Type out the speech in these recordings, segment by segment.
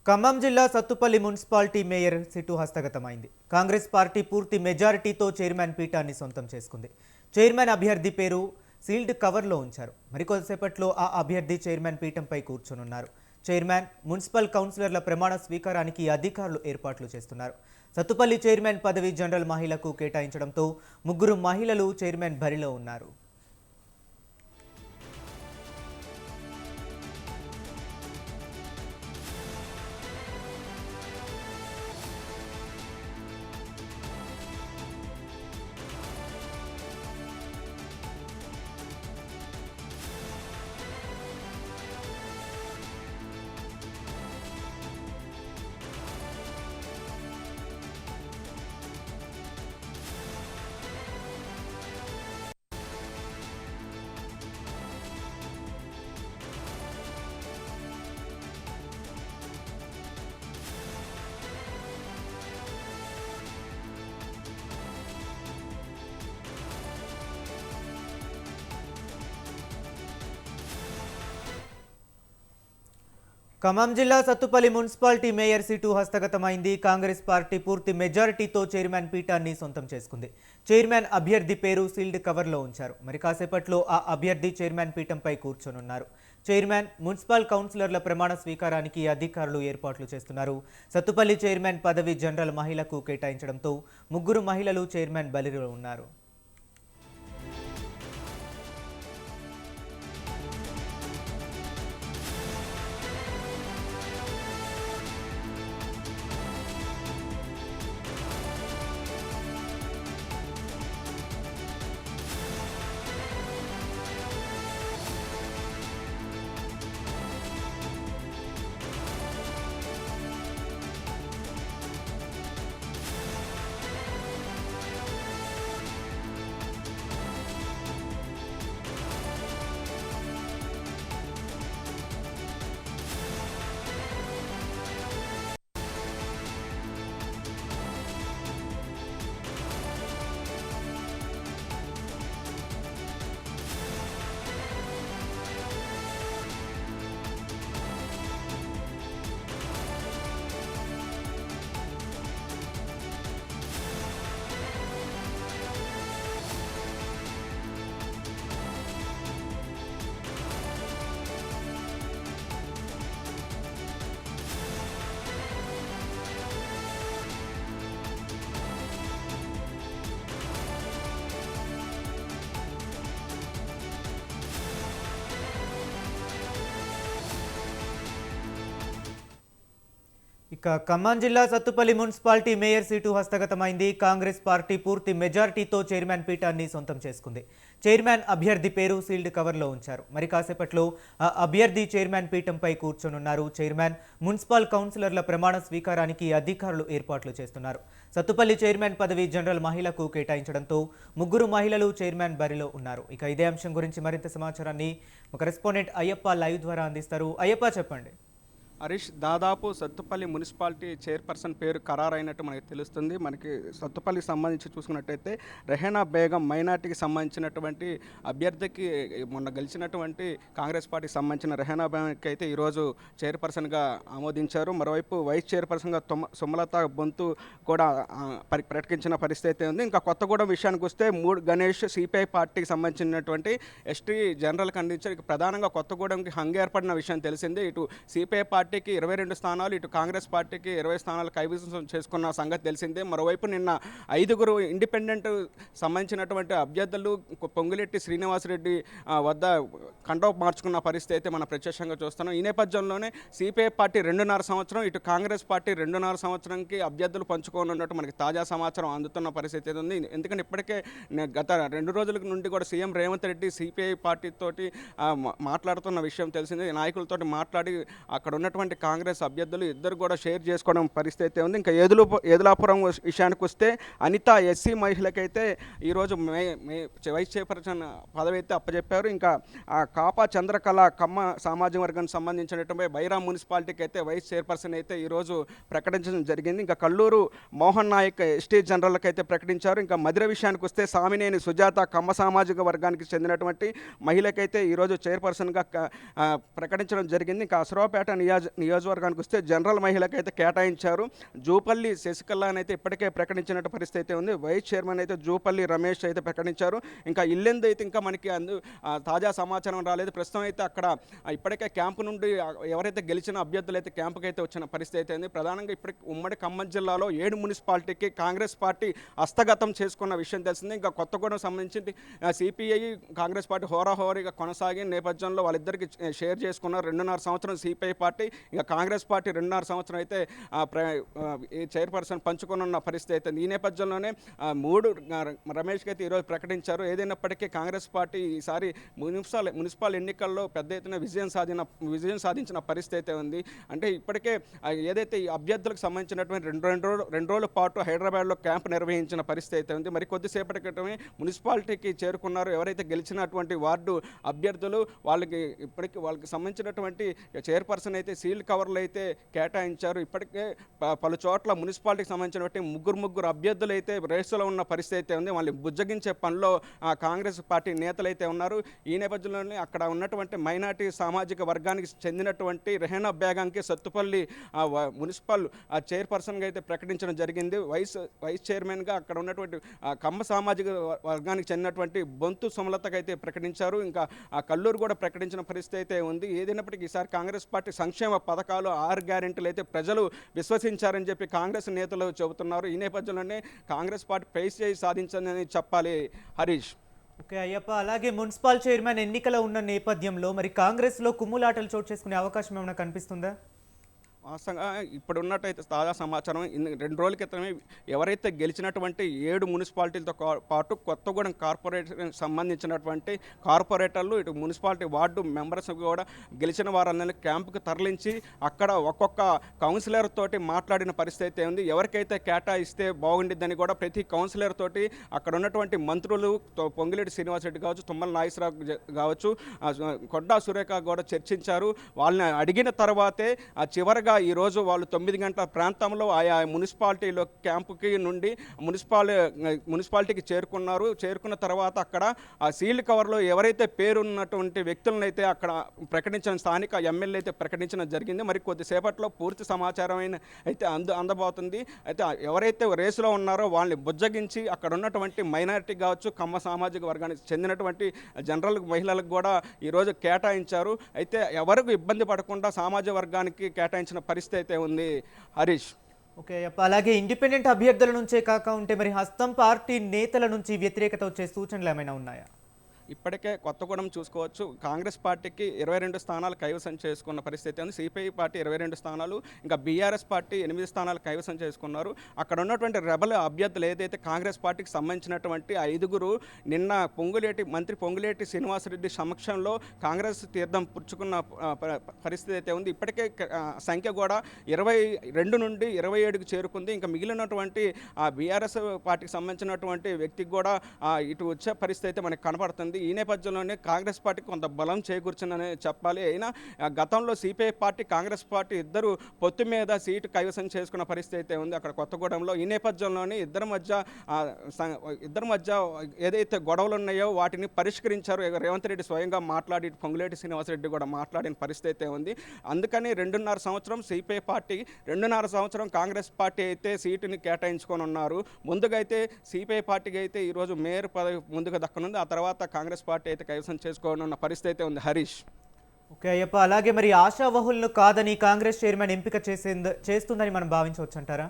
ఖమ్మం జిల్లా Sathupalli municipality mayor seat హస్తగతమైంది. Congress party పూర్తి మెజారిటీతో చైర్మన్ పీఠాన్ని సొంతం చేసుకుంది. చైర్మన్ అభ్యర్థి పేరు సీల్డ్ కవర్లో ఉంచారు. మరికొద్దిసేపట్లో ఆ అభ్యర్థి చైర్మన్ పీఠంపై కూర్చొనున్నారు. చైర్మన్, మున్సిపల్ కౌన్సిలర్ల ప్రమాణ స్వీకారానికి అధికారులు ఏర్పాట్లు చేస్తున్నారు. సత్తుపల్లి చైర్మన్ పదవి జనరల్ మహిళకు కేటాయించడంతో ముగ్గురు మహిళలు చైర్మన్ బరిలో ఉన్నారు. ఖమ్మం జిల్లా సత్తుపల్లి మున్సిపాలిటీ మేయర్ సీటు హస్తగతమైంది. కాంగ్రెస్ పార్టీ పూర్తి మెజారిటీతో చైర్మన్ పీఠాన్ని సొంతం చేసుకుంది. చైర్మన్ అభ్యర్థి పేరు సీల్డ్ కవర్లో ఉంచారు. మరి కాసేపట్లో ఆ అభ్యర్థి చైర్మన్ పీఠంపై కూర్చొనున్నారు. చైర్మన్, మున్సిపల్ కౌన్సిలర్ల ప్రమాణ స్వీకారానికి అధికారులు ఏర్పాట్లు చేస్తున్నారు. సత్తుపల్లి చైర్మన్ పదవి జనరల్ మహిళకు కేటాయించడంతో ముగ్గురు మహిళలు చైర్మన్ బరిలో ఉన్నారు. ఇక ఖమ్మం జిల్లా సత్తుపల్లి మున్సిపాలిటీ మేయర్ సీటు హస్తగతమైంది. కాంగ్రెస్ పార్టీ పూర్తి మెజారిటీతో చైర్మన్ పీఠాన్ని సొంతం చేసుకుంది. చైర్మన్ అభ్యర్థి పేరు సీల్డ్ కవర్లో ఉంచారు. మరి కాసేపట్లో ఆ అభ్యర్థి చైర్మన్ పీఠంపై కూర్చొనున్నారు. చైర్మన్, మున్సిపల్ కౌన్సిలర్ల ప్రమాణ స్వీకారానికి అధికారులు ఏర్పాట్లు చేస్తున్నారు. సత్తుపల్లి చైర్మన్ పదవి జనరల్ మహిళకు కేటాయించడంతో ముగ్గురు మహిళలు చైర్మన్ బరిలో ఉన్నారు. ఇక ఇదే అంశం గురించి మరింత సమాచారాన్ని మా కరెస్పాండెంట్ అయ్యప్ప లైవ్ ద్వారా అందిస్తారు. అయ్యప్ప, చెప్పండి. హరీష్, దాదాపు సత్తుపల్లి మున్సిపాలిటీ చైర్పర్సన్ పేరు ఖరారైనట్టు మనకి తెలుస్తుంది. మనకి సత్తుపల్లికి సంబంధించి చూసుకున్నట్టయితే రెహనా బేగం మైనార్టీకి సంబంధించినటువంటి అభ్యర్థికి మొన్న గెలిచినటువంటి కాంగ్రెస్ పార్టీకి సంబంధించిన రెహనా బేగంకి అయితే ఈరోజు చైర్పర్సన్గా ఆమోదించారు. మరోవైపు వైస్ చైర్పర్సన్గా సుమలత బొంతు కూడా ప్రకటించిన పరిస్థితి అయితే ఉంది. ఇంకా కొత్తగూడెం విషయానికి వస్తే గణేష్ సిపిఐ పార్టీకి సంబంధించినటువంటి ఎస్టీ జనరల్ కండిషన్ ప్రధానంగా కొత్తగూడెంకి హంగు ఏర్పడిన విషయం తెలిసిందే. ఇటు సిపిఐ పార్టీకి 22 స్థానాలు, ఇటు కాంగ్రెస్ పార్టీకి 20 స్థానాలు కైవసం చేసుకున్న సంగతి తెలిసిందే. మరోవైపు నిన్న 5గురు ఇండిపెండెంట్ సంబంధించినటువంటి అభ్యర్థులు పొంగులెట్టి శ్రీనివాసరెడ్డి వద్ద కండోప్ మార్చుకున్న పరిస్థితి అయితే మనం ప్రత్యక్షంగా చూస్తున్నాం. ఈ నేపథ్యంలోనే సిపిఐ పార్టీ 2.5 సంవత్సరం, ఇటు కాంగ్రెస్ పార్టీ 2.5 సంవత్సరంకి అభ్యర్థులు పంచుకోనున్నట్టు మనకి తాజా సమాచారం అందుతున్న పరిస్థితి అయితే ఉంది. ఎందుకంటే ఇప్పటికే గత 2 రోజుల నుండి కూడా సీఎం రేవంత్ రెడ్డి సిపిఐ పార్టీతోటి మాట్లాడుతున్న విషయం తెలిసిందే. నాయకులతోటి మాట్లాడి అక్కడ ఉన్నటువంటి కాంగ్రెస్ అభ్యర్థులు ఇద్దరు కూడా షేర్ చేసుకోవడం పరిస్థితి ఉంది. ఇంకా ఏదులాపురం విషయానికి వస్తే అనిత ఎస్సీ మహిళకైతే ఈరోజు వైస్ చైర్పర్సన్ పదవి అయితే అప్పచెప్పారు. ఇంకా కాపా చంద్రకళ కమ్మ సామాజిక వర్గానికి సంబంధించినటువంటి బైరా మున్సిపాలిటీకి అయితే వైస్ చైర్పర్సన్ అయితే ఈరోజు ప్రకటించడం జరిగింది. ఇంకా కల్లూరు మోహన్ నాయక్ ఎస్టీ జనరల్కి అయితే ప్రకటించారు. ఇంకా మధుర విషయానికి వస్తే సామినేని సుజాత కమ్మ సామాజిక వర్గానికి చెందినటువంటి మహిళకైతే ఈరోజు చైర్పర్సన్గా ప్రకటించడం జరిగింది. ఇంకా అసరావుపేట నియోజకవర్గం నియోజకవర్గానికి వస్తే జనరల్ మహిళకు అయితే కేటాయించారు. జూపల్లి శశికళ అయితే ఇప్పటికే ప్రకటించినట్టు పరిస్థితి అయితే ఉంది. వైస్ చైర్మన్ అయితే జూపల్లి రమేష్ అయితే ప్రకటించారు. ఇంకా ఇల్లెందు అయితే ఇంకా మనకి తాజా సమాచారం రాలేదు. ప్రస్తుతం అయితే అక్కడ ఇప్పటికే క్యాంపు నుండి ఎవరైతే గెలిచిన అభ్యర్థులు అయితే క్యాంపుకి అయితే వచ్చిన పరిస్థితి అయితే ఉంది. ప్రధానంగా ఇప్పటికి ఉమ్మడి ఖమ్మం జిల్లాలో 7 మున్సిపాలిటీకి కాంగ్రెస్ పార్టీ హస్తగతం చేసుకున్న విషయం తెలిసింది. ఇంకా కొత్తగూడెం సంబంధించి సిపిఐ కాంగ్రెస్ పార్టీ హోరాహోరీగా కొనసాగిన నేపథ్యంలో వాళ్ళిద్దరికి షేర్ చేసుకున్నారు. 2.5 సంవత్సరం సిపిఐ పార్టీ, ఇక కాంగ్రెస్ పార్టీ 2.5 సంవత్సరం అయితే ఈ చైర్పర్సన్ పంచుకున్న పరిస్థితి అయితే. ఈ నేపథ్యంలోనే 3 రమేష్కి అయితే ఈరోజు ప్రకటించారు. ఏదైనప్పటికీ కాంగ్రెస్ పార్టీ ఈసారి మున్సిపల్ ఎన్నికల్లో పెద్ద ఎత్తున విజయం సాధించిన పరిస్థితి అయితే ఉంది. అంటే ఇప్పటికే ఏదైతే ఈ అభ్యర్థులకు సంబంధించినటువంటి రెండు రోజుల పాటు హైదరాబాద్లో క్యాంప్ నిర్వహించిన పరిస్థితి అయితే ఉంది. మరి కొద్దిసేపటి క్రితమే మున్సిపాలిటీకి చేరుకున్నారు ఎవరైతే గెలిచినటువంటి వార్డు అభ్యర్థులు. వాళ్ళకి సంబంధించినటువంటి చైర్పర్సన్ అయితే సీల్డ్ కవర్లు అయితే కేటాయించారు. ఇప్పటికే పలు చోట్ల మున్సిపాలిటీకి సంబంధించినటువంటి ముగ్గురు అభ్యర్థులు అయితే రేసులో ఉన్న పరిస్థితి అయితే ఉంది. వాళ్ళని బుజ్జగించే పనిలో కాంగ్రెస్ పార్టీ నేతలు అయితే ఉన్నారు. ఈ నేపథ్యంలోనే అక్కడ ఉన్నటువంటి మైనార్టీ సామాజిక వర్గానికి చెందినటువంటి రెహనా బేగంకి సత్తుపల్లి మున్సిపల్ చైర్పర్సన్గా అయితే ప్రకటించడం జరిగింది. వైస్ చైర్మన్గా అక్కడ ఉన్నటువంటి కమ్మ సామాజిక వర్గానికి చెందినటువంటి బొంతు సుమలతకు అయితే ప్రకటించారు. ఇంకా కల్లూరు కూడా ప్రకటించిన పరిస్థితి అయితే ఉంది. ఏదైనప్పటికీ ఈసారి కాంగ్రెస్ పార్టీ సంక్షేమ పథకాలు 6 గ్యారెంటీలు అయితే ప్రజలు విశ్వసించారని చెప్పి కాంగ్రెస్ నేతలు చెబుతున్నారు. ఈ నేపథ్యంలోనే కాంగ్రెస్ పార్టీ ప్రైజ్ చేయి సాధించిందని చెప్పాలి హరీష్. ఓకే అయ్యప్ప, అలాగే మున్సిపల్ చైర్మన్ ఎన్నికల ఉన్న నేపథ్యంలో మరి కాంగ్రెస్లో కుమ్ములాటలు చోటు చేసుకునే అవకాశం ఏమైనా కనిపిస్తుందా? వాస్తవంగా ఇప్పుడు ఉన్నట్టయితే తాజా సమాచారం 2 రోజుల క్రితమే ఎవరైతే గెలిచినటువంటి 7 మున్సిపాలిటీలతో పాటు కొత్తగూడెం కార్పొరేషన్ సంబంధించినటువంటి కార్పొరేటర్లు ఇటు మున్సిపాలిటీ వార్డు మెంబర్స్ కూడా గెలిచిన వారందరినీ క్యాంపుకి తరలించి అక్కడ ఒక్కొక్క కౌన్సిలర్ తోటి మాట్లాడిన పరిస్థితి ఉంది. ఎవరికైతే కేటాయిస్తే బాగుండిద్దని కూడా ప్రతి కౌన్సిలర్ తోటి అక్కడ ఉన్నటువంటి మంత్రులు పొంగిలేటి శ్రీనివాసరెడ్డి కావచ్చు, తుమ్మల నాగేశ్వరరావు కావచ్చు, కొడ్డా సురేఖ కూడా చర్చించారు. వాళ్ళని అడిగిన తర్వాతే చివరగా ఈరోజు వాళ్ళు 9 గంటల ప్రాంతంలో ఆయా మున్సిపాలిటీలో క్యాంపుకి నుండి మున్సిపాలిటీకి చేరుకున్న తర్వాత అక్కడ ఆ సీల్డ్ కవర్లో ఎవరైతే పేరున్నటువంటి వ్యక్తులను అయితే అక్కడ ప్రకటించిన స్థానిక ఎమ్మెల్యే అయితే ప్రకటించడం జరిగింది. మరి కొద్దిసేపట్లో పూర్తి సమాచారం అయితే అందబోతుంది. అయితే ఎవరైతే రేసులో ఉన్నారో వాళ్ళని బుజ్జగించి అక్కడ ఉన్నటువంటి మైనారిటీ కావచ్చు, కమ్మ సామాజిక వర్గానికి చెందినటువంటి జనరల్ మహిళలకు కూడా ఈరోజు కేటాయించారు. అయితే ఎవరికి ఇబ్బంది పడకుండా సామాజిక వర్గానికి కేటాయించిన పరిస్థితి అయితే ఉంది హరీష్. ఓకే అప్ప, అలాగే ఇండిపెండెంట్ అభ్యర్థుల నుంచే కాక ఉంటే మరి హస్తం పార్టీ నేతల నుంచి వ్యతిరేకత వచ్చే సూచనలు ఏమైనా ఉన్నాయా? ఇప్పటికే కొత్తగూడెం చూసుకోవచ్చు. కాంగ్రెస్ పార్టీకి 22 స్థానాలు కైవసం చేసుకున్న పరిస్థితి ఉంది. సిపిఐ పార్టీ 22 స్థానాలు, ఇంకా బీఆర్ఎస్ పార్టీ 8 స్థానాలు కైవసం చేసుకున్నారు. అక్కడ ఉన్నటువంటి రెబల్ అభ్యర్థులు ఏదైతే కాంగ్రెస్ పార్టీకి సంబంధించినటువంటి 5గురు నిన్న మంత్రి పొంగులేటి శ్రీనివాసరెడ్డి సమక్షంలో కాంగ్రెస్ తీర్థం పుచ్చుకున్న పరిస్థితి అయితే ఉంది. ఇప్పటికే సంఖ్య కూడా 22 నుండి 27కి చేరుకుంది. ఇంకా మిగిలినటువంటి బీఆర్ఎస్ పార్టీకి సంబంధించినటువంటి వ్యక్తికి కూడా ఇటు వచ్చే పరిస్థితి అయితే మనకు కనపడుతుంది. ఈ నేపథ్యంలోనే కాంగ్రెస్ పార్టీకి కొంత బలం చేకూర్చిందని చెప్పాలి. అయినా గతంలో సిపిఐ పార్టీ కాంగ్రెస్ పార్టీ ఇద్దరు పొత్తు మీద సీటు కైవసం చేసుకున్న పరిస్థితి అయితే ఉంది అక్కడ కొత్తగూడెంలో. ఈ నేపథ్యంలోనే ఇద్దరి మధ్య ఏదైతే గొడవలు ఉన్నాయో వాటిని పరిష్కరించారు. రేవంత్ రెడ్డి స్వయంగా మాట్లాడి పొంగులేటి శ్రీనివాసరెడ్డి కూడా మాట్లాడిన పరిస్థితి అయితే ఉంది. అందుకని 2.5 సంవత్సరం సిపిఐ పార్టీ, 2.5 సంవత్సరం కాంగ్రెస్ పార్టీ అయితే సీటుని కేటాయించుకొని ఉన్నారు. ముందుగా అయితే సిపిఐ పార్టీకి అయితే ఈరోజు మేయర్ పదవి ముందుగా దక్కనుంది. ఆ తర్వాత కాంగ్రెస్ పార్టీ అయితే కైవసం చేసుకోనున్న పరిస్థితి అయితే ఉంది హరీష్. ఓకే అయ్యప్ప, అలాగే మరి ఆశావహులను కాదని కాంగ్రెస్ చైర్మన్ ఎంపిక చేస్తుందని మనం భావించవచ్చు అంటారా?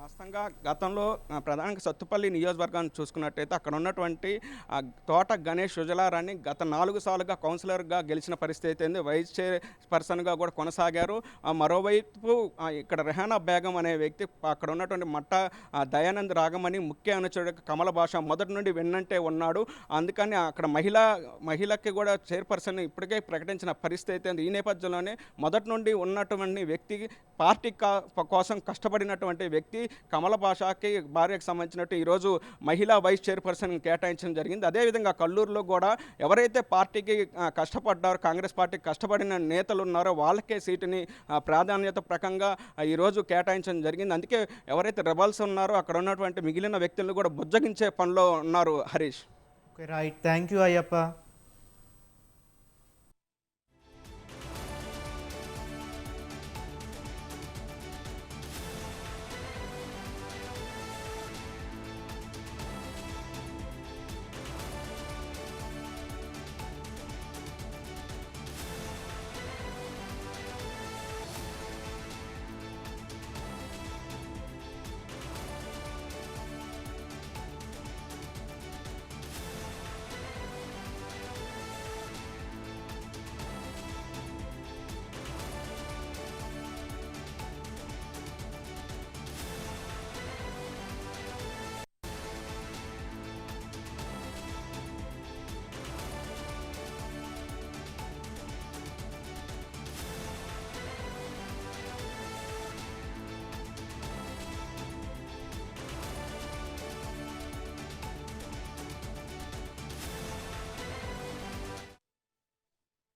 వాస్తవంగా గతంలో ప్రధానంగా సత్తుపల్లి నియోజకవర్గాన్ని చూసుకున్నట్టయితే అక్కడ ఉన్నటువంటి తోట గణేష్ సుజలారాన్ని గత 4 సార్లుగా కౌన్సిలర్గా గెలిచిన పరిస్థితి అయింది. వైస్ చైర్పర్సన్గా కూడా కొనసాగారు. మరోవైపు ఇక్కడ రెహానా బేగం అనే వ్యక్తి అక్కడ ఉన్నటువంటి మట్ట దయానంద్ రాగమని ముఖ్య అనుచరుడు కమల భాష మొదటి నుండి వెన్నంటే ఉన్నాడు. అందుకని అక్కడ మహిళకి కూడా చైర్పర్సన్ ఇప్పటికే ప్రకటించిన పరిస్థితి అయితే ఈ నేపథ్యంలోనే మొదటి నుండి ఉన్నటువంటి వ్యక్తి పార్టీ కోసం కష్టపడినటువంటి వ్యక్తి కమల భాషకి భార్యకు సంబంధించినట్టు ఈరోజు మహిళా వైస్ చైర్పర్సన్ కేటాయించడం జరిగింది. అదేవిధంగా కల్లూరులో కూడా ఎవరైతే పార్టీకి కష్టపడ్డారో, కాంగ్రెస్ పార్టీకి కష్టపడిన నేతలు ఉన్నారో వాళ్ళకే సీటుని ప్రాధాన్యత ప్రకంగా ఈరోజు కేటాయించడం జరిగింది. అందుకే ఎవరైతే రెబల్స్ ఉన్నారో అక్కడ ఉన్నటువంటి మిగిలిన వ్యక్తులను కూడా బుజ్జగించే పనిలో ఉన్నారు Harish. Okay right, thank you Ayyappa.